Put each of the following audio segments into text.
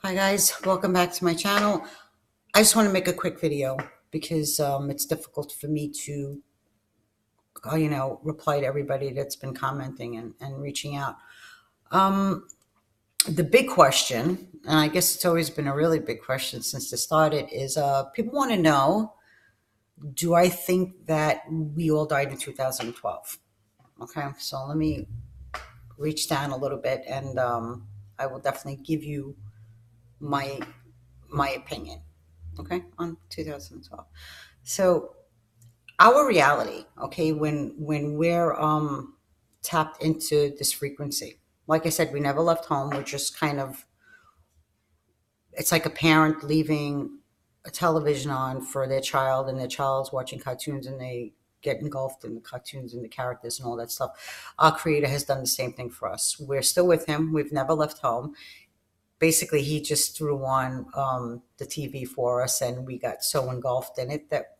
Hi guys, welcome back to my channel. I just want to make a quick video because it's difficult for me to, reply to everybody that's been commenting and reaching out. Um, the big question, and I guess it's always been a really big question since it started, is people want to know, do I think that we all died in 2012? Okay, so let me reach down a little bit and I will definitely give you my opinion, okay, on 2012. So our reality, okay, when we're tapped into this frequency, like I said, we never left home. We're just kind of, it's like a parent leaving a television on for their child, and their child's watching cartoons and they get engulfed in the cartoons and the characters and all that stuff. Our creator has done the same thing for us. We're still with him. We've never left home. Basically, he just threw on the TV for us, and we got so engulfed in it that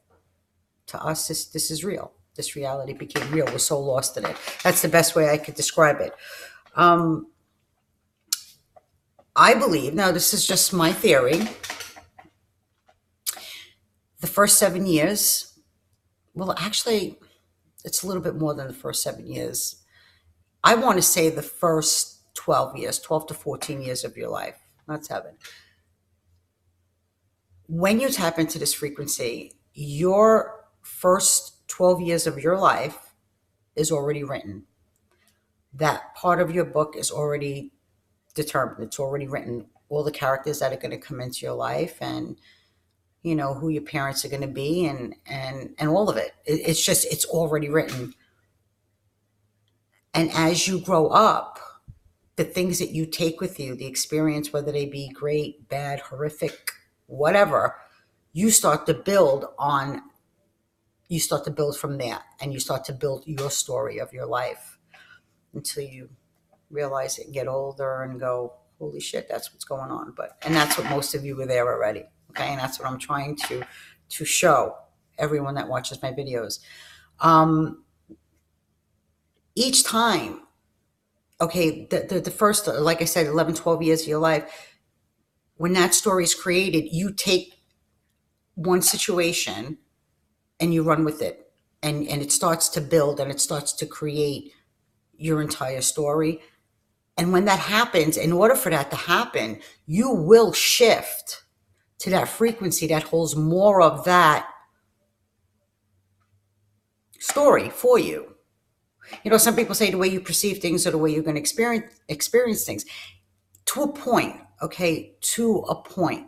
to us, this is real. This reality became real. We're so lost in it. That's the best way I could describe it. Um, I believe, now this is just my theory, the first 7 years, well, actually, it's a little bit more than the first 7 years. I want to say the first 12 years, 12 to 14 years of your life, not 7. When you tap into this frequency, your first 12 years of your life is already written. That part of your book is already determined. It's already written. All the characters that are going to come into your life, and who your parents are going to be, and all of it. It's already written. And as you grow up, the things that you take with you, the experience, whether they be great, bad, horrific, whatever, you start to build on. You start to build from that, and you start to build your story of your life until you realize it and get older and go, holy shit, that's what's going on. And that's what most of you were there already. Okay. And that's what I'm trying to show everyone that watches my videos. Each time, okay, the first, like I said, 11, 12 years of your life, when that story is created, you take one situation and you run with it, and it starts to build, and it starts to create your entire story. And when that happens, in order for that to happen, you will shift to that frequency that holds more of that story for you. Some people say the way you perceive things or the way you're going to experience things, to a point, okay, to a point.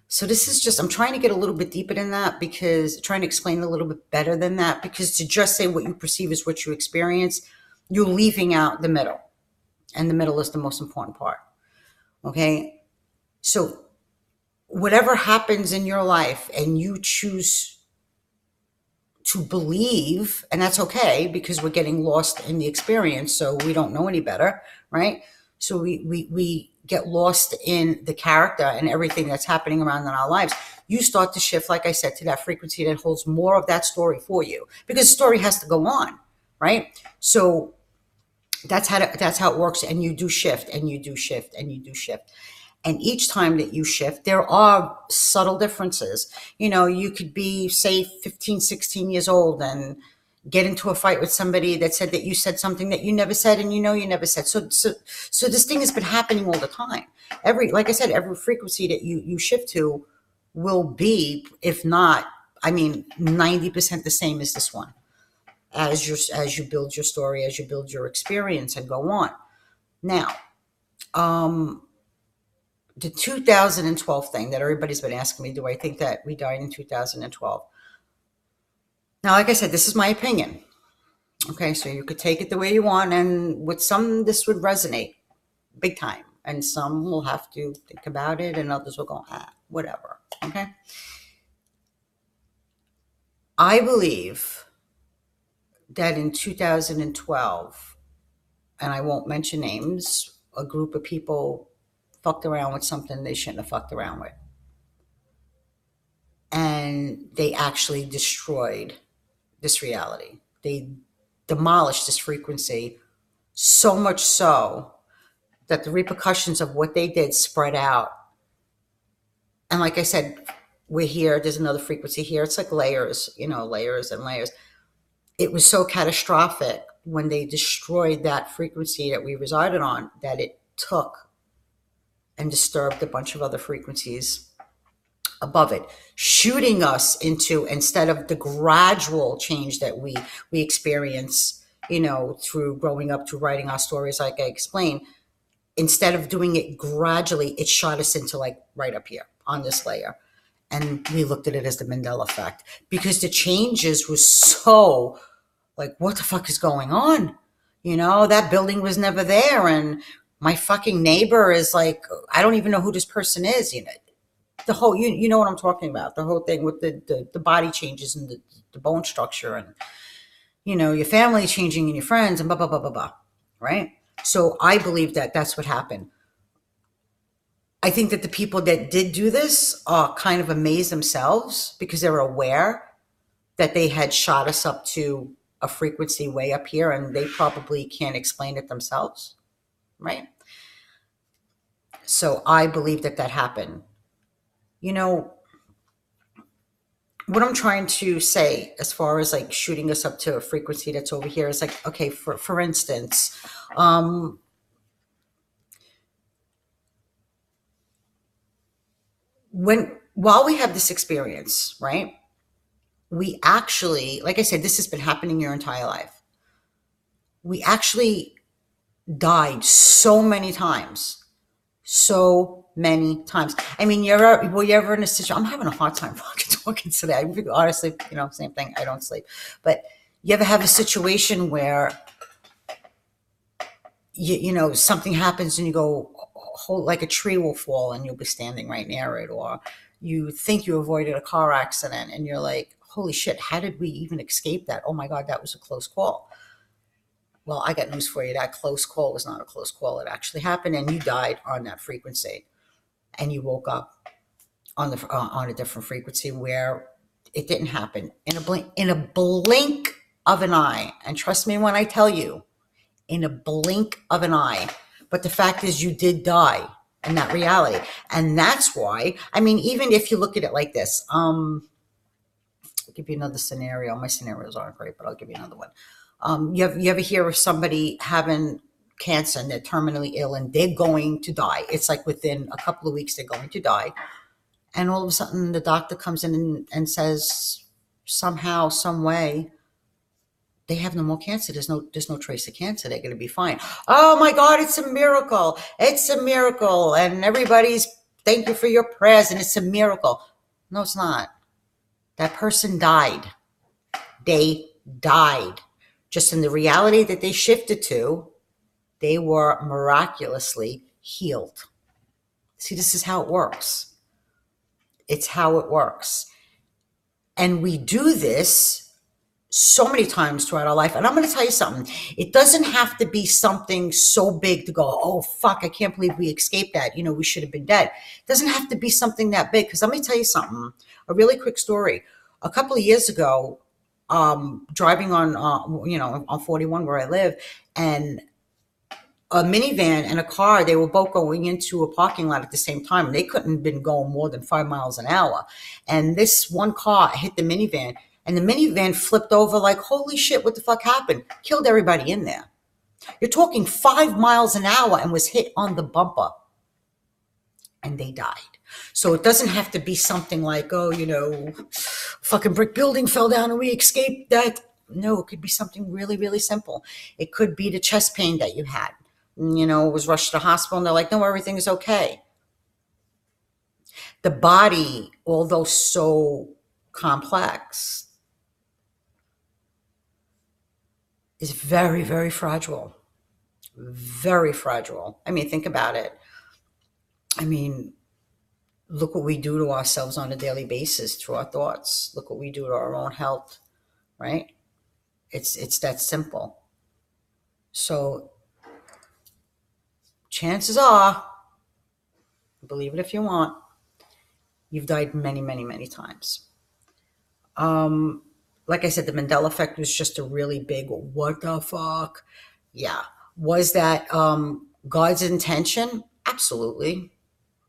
So this is just, I'm trying to get a little bit deeper than that, because trying to explain a little bit better than that, because to just say what you perceive is what you experience, you're leaving out the middle. And the middle is the most important part. Okay. So whatever happens in your life and you choose to believe, and that's okay, because we're getting lost in the experience, so we don't know any better, right? So we get lost in the character and everything that's happening around in our lives. You start to shift, like I said, to that frequency that holds more of that story for you, because the story has to go on, right? So that's how it works. And you do shift, and you do shift, and you do shift. And each time that you shift, there are subtle differences. You could be, say, 15, 16 years old and get into a fight with somebody that said that you said something that you never said, and you never said. So this thing has been happening all the time. Like I said, every frequency that you shift to will be, if not, 90% the same as this one. As you build your story, as you build your experience and go on. Now, the 2012 thing that everybody's been asking me, do I think that we died in 2012? Now, like I said, this is my opinion. Okay, so you could take it the way you want, and with some, this would resonate big time, and some will have to think about it, and others will go, whatever. Okay. I believe that in 2012, and I won't mention names, a group of people fucked around with something they shouldn't have fucked around with. And they actually destroyed this reality. They demolished this frequency, so much so that the repercussions of what they did spread out And like I said, we're here, there's another frequency here. It's like layers, layers and layers. It was so catastrophic when they destroyed that frequency that we resided on that it took and disturbed a bunch of other frequencies above it, shooting us into, instead of the gradual change that we experience, through growing up, through writing our stories, like I explained, instead of doing it gradually, it shot us into like right up here on this layer. And we looked at it as the Mandela effect, because the changes was so like, what the fuck is going on? That building was never there. And my fucking neighbor is like, I don't even know who this person is. The whole, you know what I'm talking about. The whole thing with the body changes and the bone structure, and, your family changing and your friends and blah, blah, blah, blah, blah. Right? So I believe that that's what happened. I think that the people that did do this kind of amazed themselves because they were aware that they had shot us up to a frequency way up here, and they probably can't explain it themselves, right? So I believe that happened. What I'm trying to say as far as like shooting us up to a frequency that's over here is like, okay, for instance, while we have this experience, right? We actually, like I said, this has been happening your entire life. We actually died so many times. So many times. I mean, were you ever in a situation? I'm having a hard time fucking talking today. Honestly, same thing. I don't sleep. But you ever have a situation where something happens and you go, like a tree will fall and you'll be standing right near it, or you think you avoided a car accident and you're like, holy shit, how did we even escape that? Oh my God, that was a close call. Well, I got news for you. That close call was not a close call. It actually happened, and you died on that frequency, and you woke up on a different frequency where it didn't happen in a blink of an eye. And trust me when I tell you, in a blink of an eye. But the fact is, you did die in that reality, and that's why. I mean, even if you look at it like this, I'll give you another scenario. My scenarios aren't great, but I'll give you another one. You ever hear of somebody having cancer and they're terminally ill and they're going to die? It's like within a couple of weeks they're going to die. And all of a sudden the doctor comes in and says, somehow, some way, they have no more cancer. There's no trace of cancer. They're going to be fine. Oh my God, it's a miracle. It's a miracle. And everybody's, thank you for your prayers. And it's a miracle. No, it's not. That person died. They died. Just in the reality that they shifted to, they were miraculously healed. See, this is how it works. It's how it works. And we do this so many times throughout our life. And I'm going to tell you something. It doesn't have to be something so big to go, oh, fuck, I can't believe we escaped that. We should have been dead. It doesn't have to be something that big. Because let me tell you something, a really quick story. A couple of years ago, driving on 41 where I live, and a minivan and a car, they were both going into a parking lot at the same time. They couldn't have been going more than 5 miles an hour. And this one car hit the minivan, and the minivan flipped over like, holy shit, what the fuck happened? Killed everybody in there. You're talking 5 miles an hour and was hit on the bumper. And they died. So it doesn't have to be something like, fucking brick building fell down and we escaped that. No, it could be something really, really simple. It could be the chest pain that you had. Was rushed to the hospital and they're like, no, everything is okay. The body, although so complex, is very, very fragile. Very fragile. I mean, think about it. I mean, look what we do to ourselves on a daily basis through our thoughts. Look what we do to our own health, right? It's that simple. So chances are, believe it if you want, you've died many, many, many times. Like I said, the Mandela effect was just a really big, what the fuck? Yeah. Was that God's intention? Absolutely.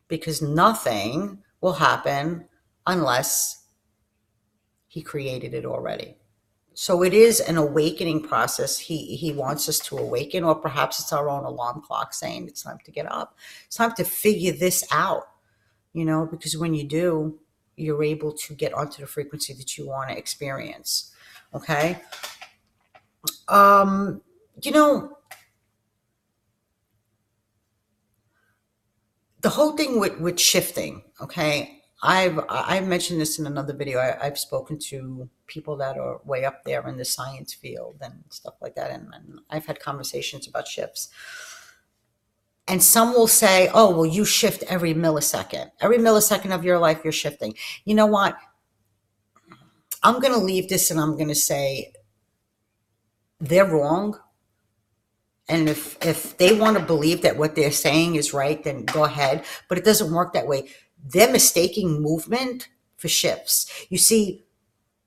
Because nothing will happen unless he created it already. So it is an awakening process. He wants us to awaken, or perhaps it's our own alarm clock saying it's time to get up. It's time to figure this out, because when you do, you're able to get onto the frequency that you want to experience. Okay. Um, you know, the whole thing with shifting, okay, I've mentioned this in another video. I've spoken to people that are way up there in the science field and stuff like that, and I've had conversations about shifts. And some will say, oh, well, you shift every millisecond of your life, you're shifting. You know what? I'm going to leave this and I'm going to say they're wrong. And if they want to believe that what they're saying is right, then go ahead. But it doesn't work that way. They're mistaking movement for shifts. You see,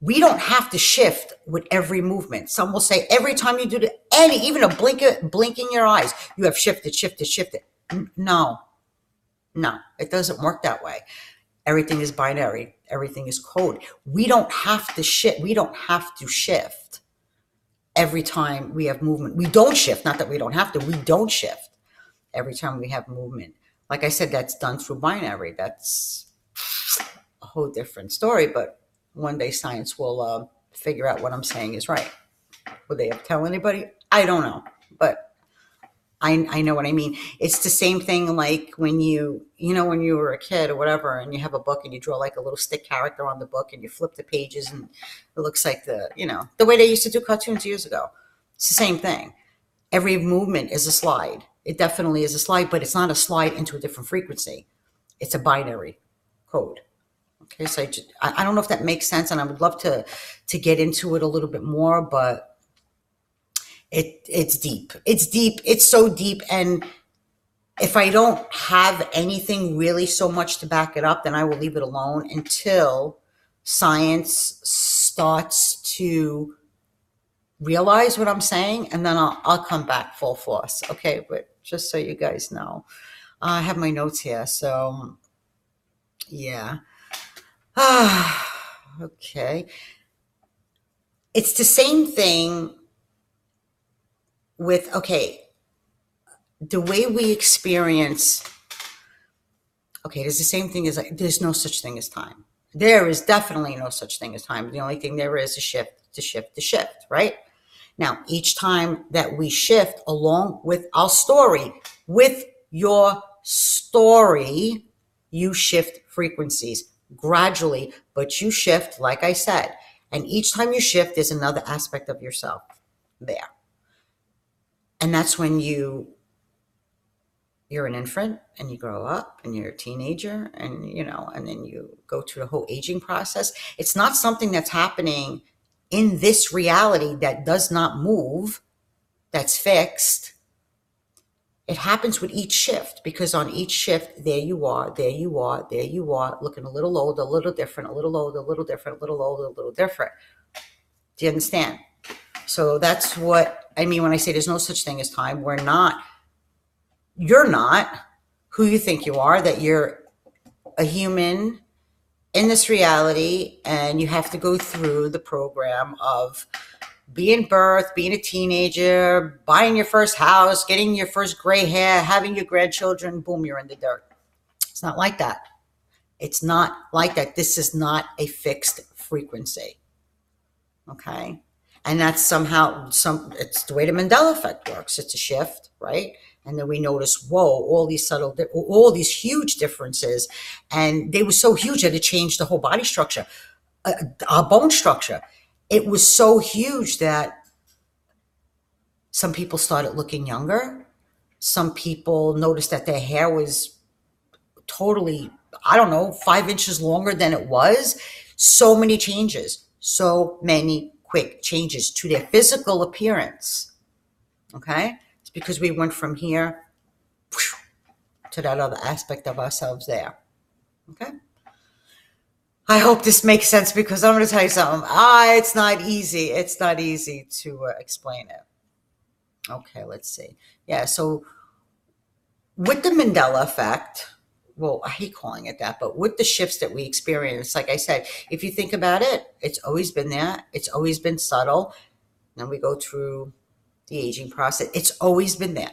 we don't have to shift with every movement. Some will say every time you do even a blinking your eyes, you have shifted. No, it doesn't work that way. Everything is binary. Everything is code. We don't have to shift. We don't have to shift every time we have movement. We don't shift. Not that we don't have to. We don't shift every time we have movement. Like I said, that's done through binary. That's a whole different story. But one day science will figure out what I'm saying is right. Will they ever tell anybody? I don't know. But I know what I mean. It's the same thing like when when you were a kid or whatever, and you have a book and you draw like a little stick character on the book and you flip the pages and it looks like the way they used to do cartoons years ago. It's the same thing. Every movement is a slide. It definitely is a slide, but it's not a slide into a different frequency. It's a binary code. Okay, so I don't know if that makes sense, and I would love to get into it a little bit more, but it's deep. It's deep. It's so deep. And if I don't have anything really so much to back it up, then I will leave it alone until science starts to realize what I'm saying. And then I'll come back full force. Okay. But just so you guys know, I have my notes here. So yeah. Okay. It's the same thing with, okay, the way we experience, okay, there's the same thing as like, there's no such thing as time. There is definitely no such thing as time. The only thing there is a shift to shift to shift, right? Now, each time that we shift along with our story, with your story, you shift frequencies gradually, but you shift, like I said. And each time you shift, there's another aspect of yourself there. And that's when you're an infant and you grow up and you're a teenager and, and then you go through the whole aging process. It's not something that's happening in this reality that does not move, that's fixed. It happens with each shift, because on each shift, there you are, looking a little old, a little different, a little old, a little different, a little old, a little different. Do you understand? So that's what I mean when I say there's no such thing as time. You're not who you think you are, that you're a human in this reality, and you have to go through the program of being birthed, being a teenager, buying your first house, getting your first gray hair, having your grandchildren, boom, you're in the dirt. It's not like that. It's not like that. This is not a fixed frequency. Okay? And that's somehow it's the way the Mandela effect works. It's a shift, right? And then we notice, whoa, all these huge differences. And they were so huge that it changed the whole body structure, our bone structure. It was so huge that some people started looking younger. Some people noticed that their hair was totally, 5 inches longer than it was. So many changes, so many quick changes to their physical appearance. Okay? It's because we went from here to that other aspect of ourselves there. Okay? I hope this makes sense, because I'm going to tell you something. It's not easy. It's not easy to explain it. Okay, let's see. Yeah, so with the Mandela effect, well, I hate calling it that, but with the shifts that we experience, like I said, if you think about it, it's always been there. It's always been subtle. Then we go through the aging process. It's always been there.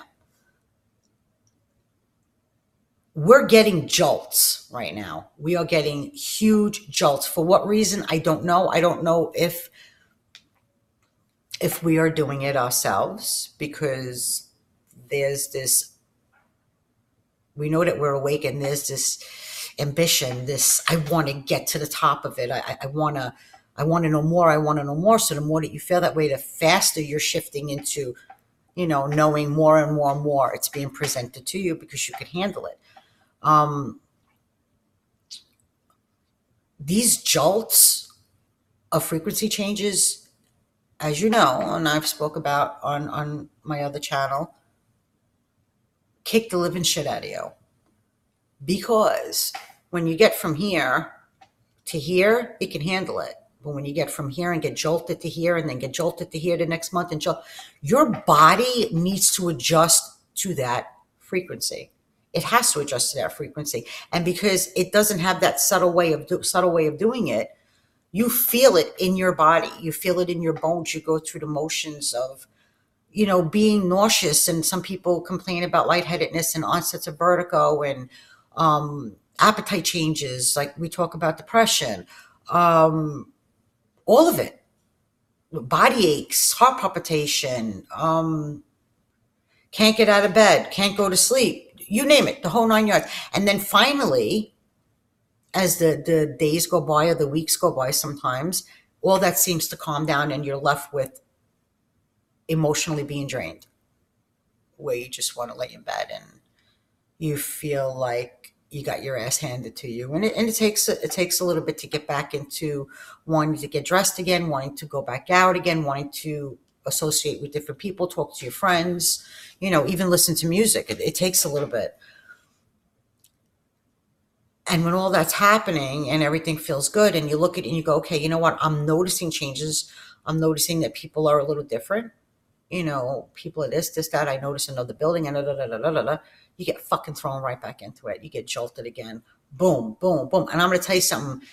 We're getting jolts right now. We are getting huge jolts. For what reason? I don't know. I don't know if we are doing it ourselves, because there's this, we know that we're awake, and there's this ambition, this, I want to get to the top of it. I want to know more. I want to know more. So the more that you feel that way, the faster you're shifting into, knowing more and more and more. It's being presented to you because you can handle it. These jolts of frequency changes, as you know, and I've spoke about on my other channel, kick the living shit out of you. Because when you get from here to here, it can handle it. But when you get from here and get jolted to here and then get jolted to here the next month, and your body needs to adjust to that frequency. It has to adjust to that frequency. And because it doesn't have that subtle way of doing it, you feel it in your body. You feel it in your bones. You go through the motions of, being nauseous. And some people complain about lightheadedness and onsets of vertigo and appetite changes. Like we talk about depression, all of it, body aches, heart palpitation, can't get out of bed, can't go to sleep, you name it, the whole 9 yards. And then finally, as the days go by or the weeks go by, sometimes all that seems to calm down and you're left with emotionally being drained, where you just want to lay in bed and you feel like you got your ass handed to you. And it takes a little bit to get back into wanting to get dressed again, wanting to go back out again, wanting to associate with different people, talk to your friends, even listen to music. It takes a little bit. And when all that's happening and everything feels good, and you look at it and you go, okay, you know what? I'm noticing changes. I'm noticing that people are a little different. People are this, that. I notice another building, and you get fucking thrown right back into it. You get jolted again. Boom, boom, boom. And I'm going to tell you something.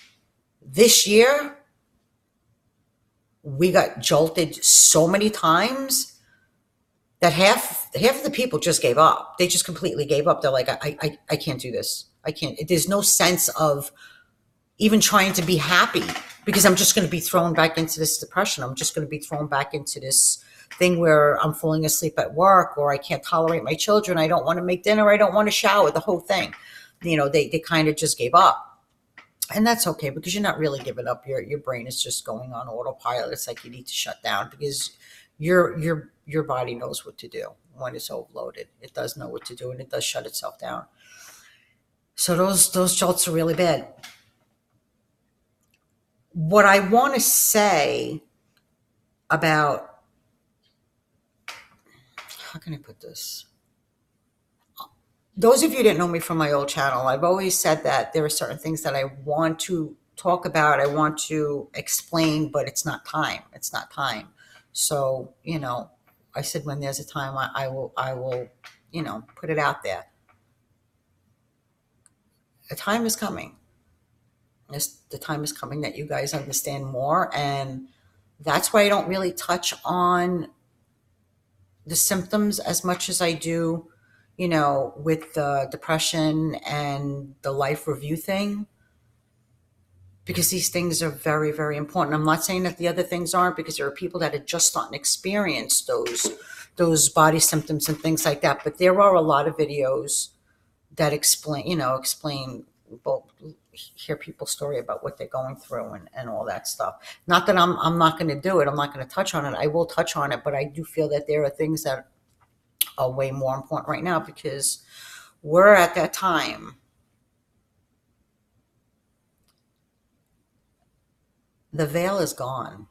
This year, we got jolted so many times that half of the people just gave up. They just completely gave up. They're like, I can't do this. I can't. There's no sense of even trying to be happy, because I'm just going to be thrown back into this depression. I'm just going to be thrown back into this thing where I'm falling asleep at work, or I can't tolerate my children. I don't want to make dinner. I don't want to shower, the whole thing. They kind of just gave up. And that's okay, because you're not really giving up. Your brain is just going on autopilot. It's like you need to shut down, because your body knows what to do when it's overloaded. It does know what to do, and it does shut itself down. So those jolts are really bad. What I want to say about, how can I put this? Those of you that know me from my old channel, I've always said that there are certain things that I want to talk about, I want to explain, but it's not time. It's not time. So, I said when there's a time, I will, put it out there. The time is coming. The time is coming that you guys understand more. And that's why I don't really touch on the symptoms as much as I do, with the depression and the life review thing, because these things are very, very important. I'm not saying that the other things aren't, because there are people that are just starting to experience those body symptoms and things like that. But there are a lot of videos that explain, well, hear people's story about what they're going through and all that stuff. Not that I'm not going to do it. I'm not going to touch on it. I will touch on it, but I do feel that there are things that are way more important right now, because we're at that time. The veil is gone.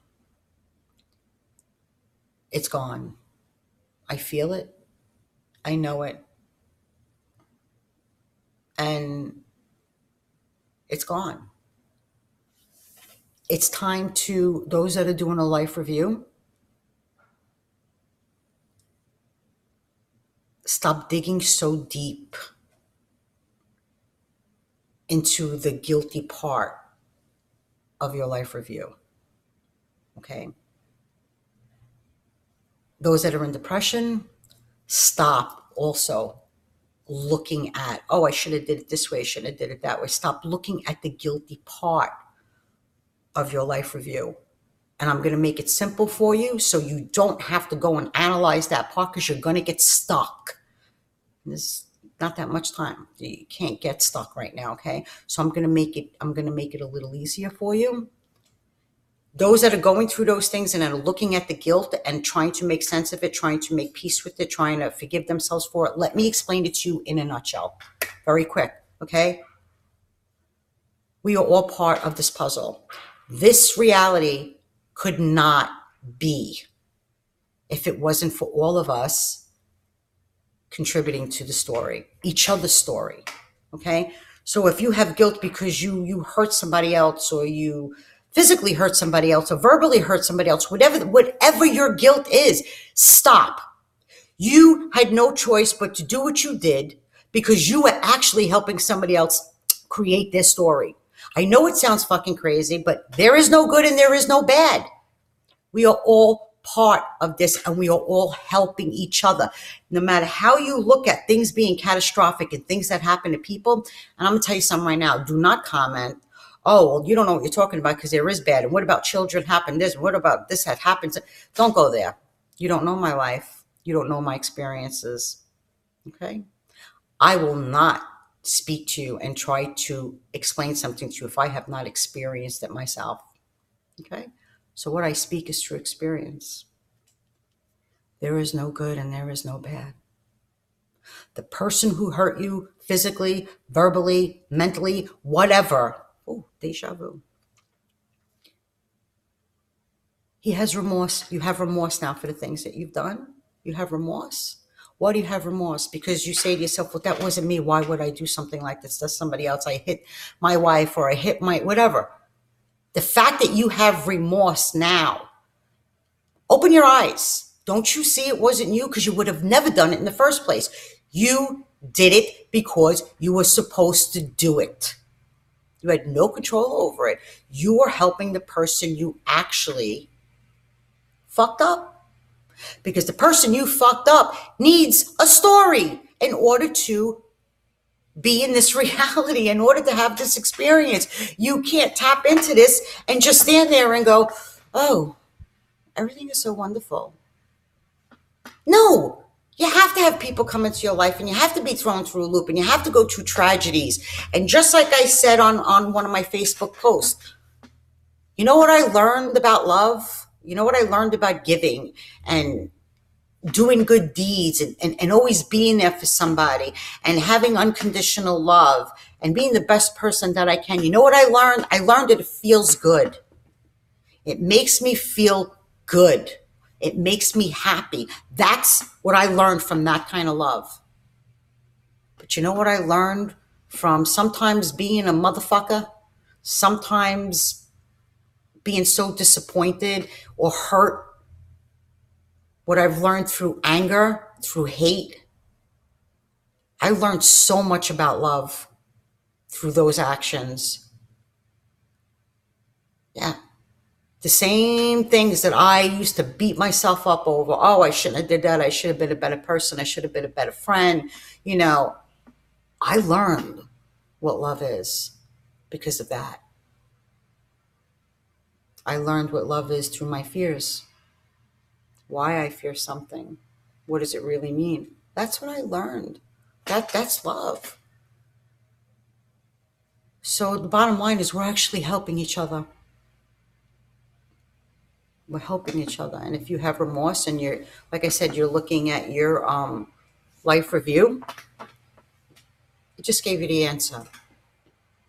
It's gone. I feel it. I know it. And it's gone. It's time to, those that are doing a life review, stop digging so deep. into the guilty part of your life review. Okay. Those that are in depression, stop also looking at, oh, I should have did it this way, I should have did it that way. Stop looking at the guilty part of your life review. And I'm going to make it simple for you so you don't have to go and analyze that part, because you're going to get stuck. There's not that much time. You can't get stuck right now, okay? So I'm going to make it a little easier for you. Those that are going through those things and are looking at the guilt and trying to make sense of it, trying to make peace with it, trying to forgive themselves for it, let me explain it to you in a nutshell. Very quick, okay? We are all part of this puzzle. This reality could not be if it wasn't for all of us contributing to the story, each other's story, okay? So if you have guilt because you hurt somebody else, or you physically hurt somebody else, or verbally hurt somebody else, whatever your guilt is, stop. You had no choice but to do what you did, because you were actually helping somebody else create their story. I know it sounds fucking crazy, but there is no good and there is no bad. We are all part of this, and we are all helping each other. No matter how you look at things being catastrophic and things that happen to people, and I'm going to tell you something right now, do not comment, oh, well, you don't know what you're talking about because there is bad. And what about children happen this? What about this that happens? Don't go there. You don't know my life. You don't know my experiences. Okay? I will not speak to you and try to explain something to you if I have not experienced it myself. Okay? So what I speak is true experience. There is no good and there is no bad. The person who hurt you physically, verbally, mentally, whatever, oh, deja vu. He has remorse. You have remorse now for the things that you've done. You have remorse. Why do you have remorse? Because you say to yourself, well, that wasn't me. Why would I do something like this? That's somebody else. I hit my wife, or I hit my whatever. The fact that you have remorse now, open your eyes. Don't you see it wasn't you? Because you would have never done it in the first place. You did it because you were supposed to do it. You had no control over it. You were helping the person you actually fucked up. Because the person you fucked up needs a story in order to be in this reality, in order to have this experience. You can't tap into this and just stand there and go, oh, everything is so wonderful. No, you have to have people come into your life, and you have to be thrown through a loop, and you have to go through tragedies. And just like I said on one of my Facebook posts, you know what I learned about love? You know what I learned about giving and doing good deeds, and always being there for somebody, and having unconditional love, and being the best person that I can. You know what I learned? I learned that it feels good. It makes me feel good. It makes me happy. That's what I learned from that kind of love. But you know what I learned from sometimes being a motherfucker? Sometimes being so disappointed or hurt? What I've learned through anger, through hate. I learned so much about love through those actions. Yeah. The same things that I used to beat myself up over. Oh, I shouldn't have did that. I should have been a better person. I should have been a better friend. You know, I learned what love is because of that. I learned what love is through my fears. Why I fear something. What does it really mean? That's what I learned. That's love. So the bottom line is we're actually helping each other. We're helping each other. And if you have remorse and you're, like I said, you're looking at your life review, it just gave you the answer.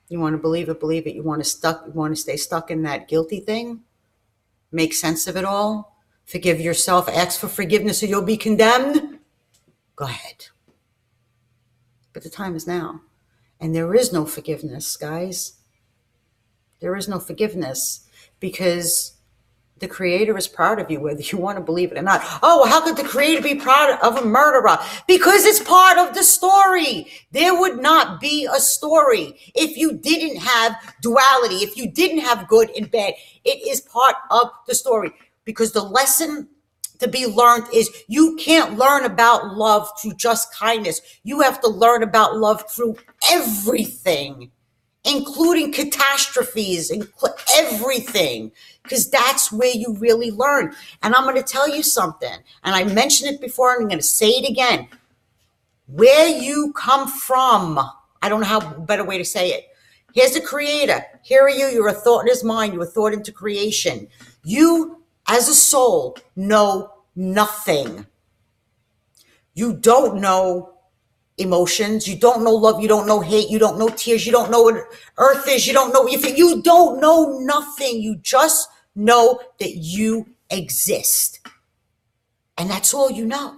You want to believe it, believe it. You want to stay stuck in that guilty thing, make sense of it all, forgive yourself, ask for forgiveness or you'll be condemned. Go ahead. But the time is now. And there is no forgiveness, guys. There is no forgiveness, because The creator is proud of you, whether you want to believe it or not. Oh, well, how could the creator be proud of a murderer? Because it's part of the story. There would not be a story if you didn't have duality, if you didn't have good and bad. It is part of the story, because the lesson to be learned is you can't learn about love through just kindness. You have to learn about love through everything, including catastrophes, everything, because that's where you really learn. And I'm going to tell you something, and I mentioned it before, and I'm going to say it again. Where you come from, I don't know how better way to say it. Here's the creator. Here are you. You're a thought in his mind. You're a thought into creation. You, as a soul, know nothing. You don't know emotions. You don't know love. You don't know hate. You don't know tears. You don't know what earth is. You don't know if you don't know nothing. You just know that you exist. And that's all you know,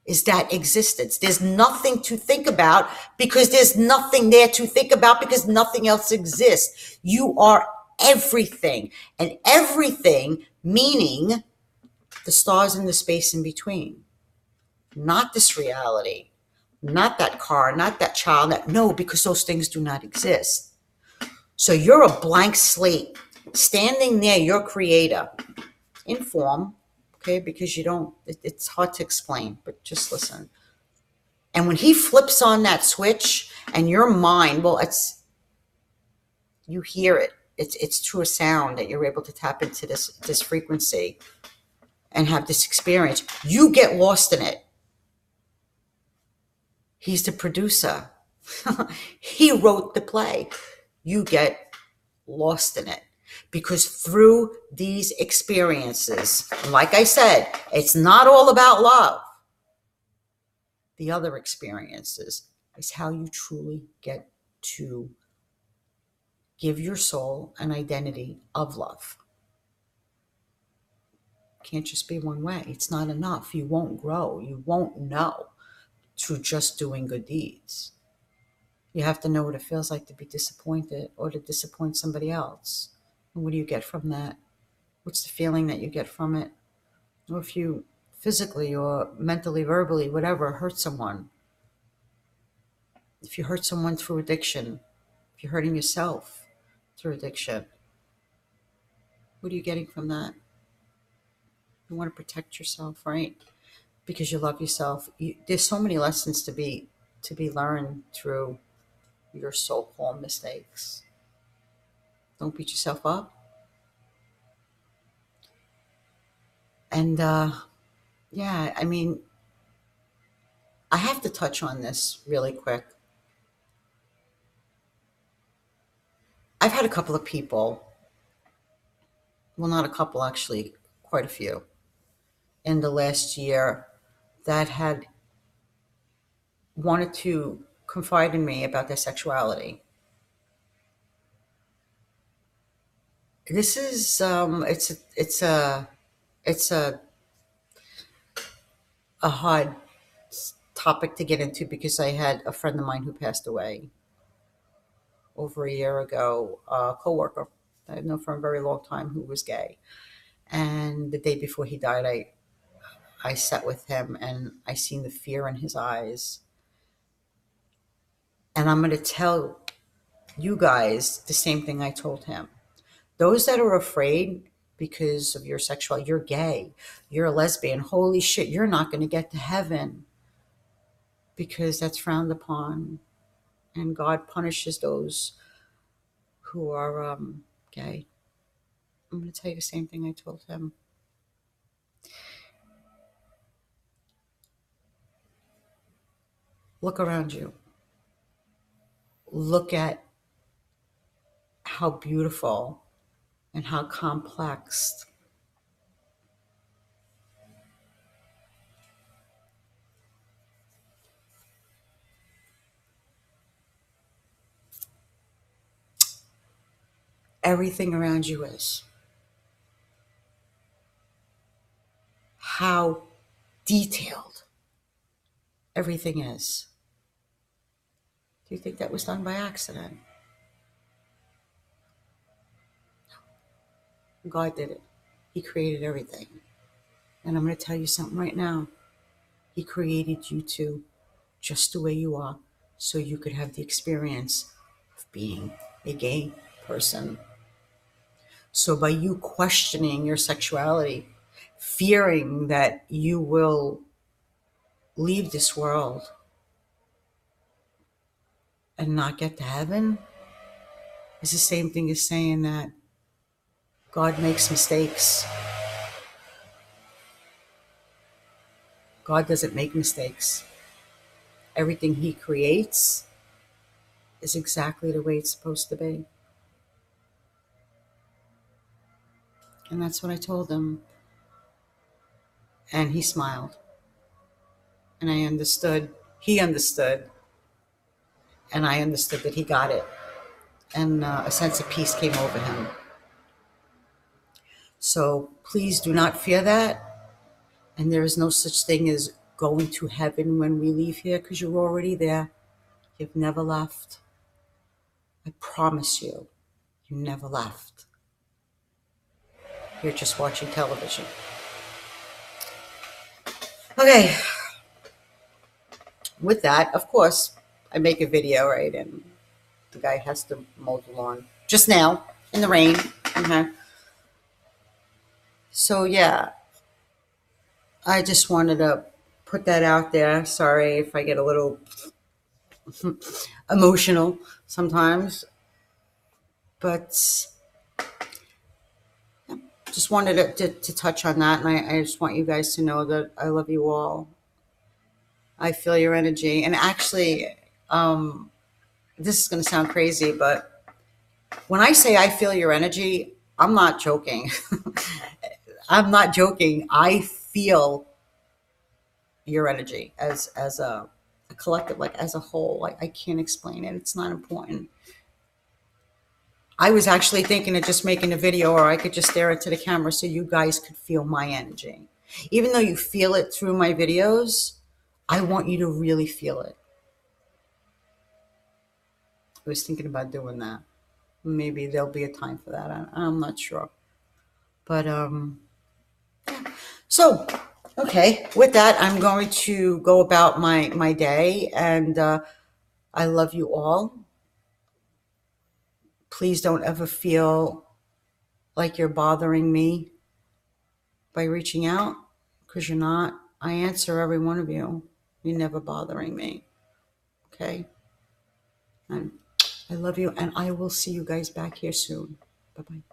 is that existence. There's nothing to think about, because there's nothing there to think about, because nothing else exists. You are everything, and everything meaning the stars and the space in between. Not this reality, not that car, not that child. No, because those things do not exist. So you're a blank slate standing near your creator in form, okay? Because you don't, it's hard to explain, but just listen. And when he flips on that switch, and your mind, well, you hear it. It's through a sound that you're able to tap into this frequency and have this experience. You get lost in it. He's the producer. He wrote the play. You get lost in it, because through these experiences, like I said, it's not all about love. The other experiences is how you truly get to give your soul an identity of love. Can't just be one way. It's not enough. You won't grow. You won't know through just doing good deeds. You have to know what it feels like to be disappointed or to disappoint somebody else. And what do you get from that? What's the feeling that you get from it? Or if you physically or mentally, verbally, whatever, hurt someone. If you hurt someone through addiction, if you're hurting yourself through addiction, what are you getting from that? You want to protect yourself, right? Because you love yourself. There's so many lessons to be learned through your so-called mistakes. Don't beat yourself up. And yeah, I mean, I have to touch on this really quick. I've had a couple of people, well, not a couple, actually, quite a few, in the last year that had wanted to confide in me about their sexuality. This is it's a hard topic to get into, because I had a friend of mine who passed away over a year ago, a coworker that I've known for a very long time, who was gay. And the day before he died, I sat with him, and I seen the fear in his eyes. And I'm going to tell you guys the same thing I told him. Those that are afraid because of your sexuality, you're gay, you're a lesbian, holy shit, you're not going to get to heaven, because that's frowned upon. And God punishes those who are gay. I'm going to tell you the same thing I told him. Look around you. Look at how beautiful and how complex everything around you is. How detailed everything is. Do you think that was done by accident? God did it. He created everything. And I'm going to tell you something right now. He created you too, just the way you are, so you could have the experience of being a gay person. So by you questioning your sexuality, fearing that you will leave this world and not get to heaven, is the same thing as saying that God makes mistakes. God doesn't make mistakes. Everything he creates is exactly the way it's supposed to be. And that's what I told him. And he smiled. And I understood. He understood. And I understood that he got it. And a sense of peace came over him. So please do not fear that. And there is no such thing as going to heaven when we leave here, because you're already there. You've never left. I promise you, you never left. You're just watching television. Okay. With that, of course, I make a video, right? And the guy has to mow the lawn just now in the rain. Okay. So, yeah, I just wanted to put that out there. Sorry if I get a little emotional sometimes, but just wanted to touch on that. And I just want you guys to know that I love you all. I feel your energy. And actually, this is going to sound crazy, but when I say I feel your energy, I'm not joking. I'm not joking. I feel your energy as a collective, like as a whole. Like I can't explain it. It's not important. I was actually thinking of just making a video, or I could just stare into the camera so you guys could feel my energy. Even though you feel it through my videos, I want you to really feel it. I was thinking about doing that. Maybe there'll be a time for that. I'm not sure. But so okay. With that, I'm going to go about my day, and I love you all. Please don't ever feel like you're bothering me by reaching out, because you're not. I answer every one of you. You're never bothering me. Okay? And I love you, and I will see you guys back here soon. Bye-bye.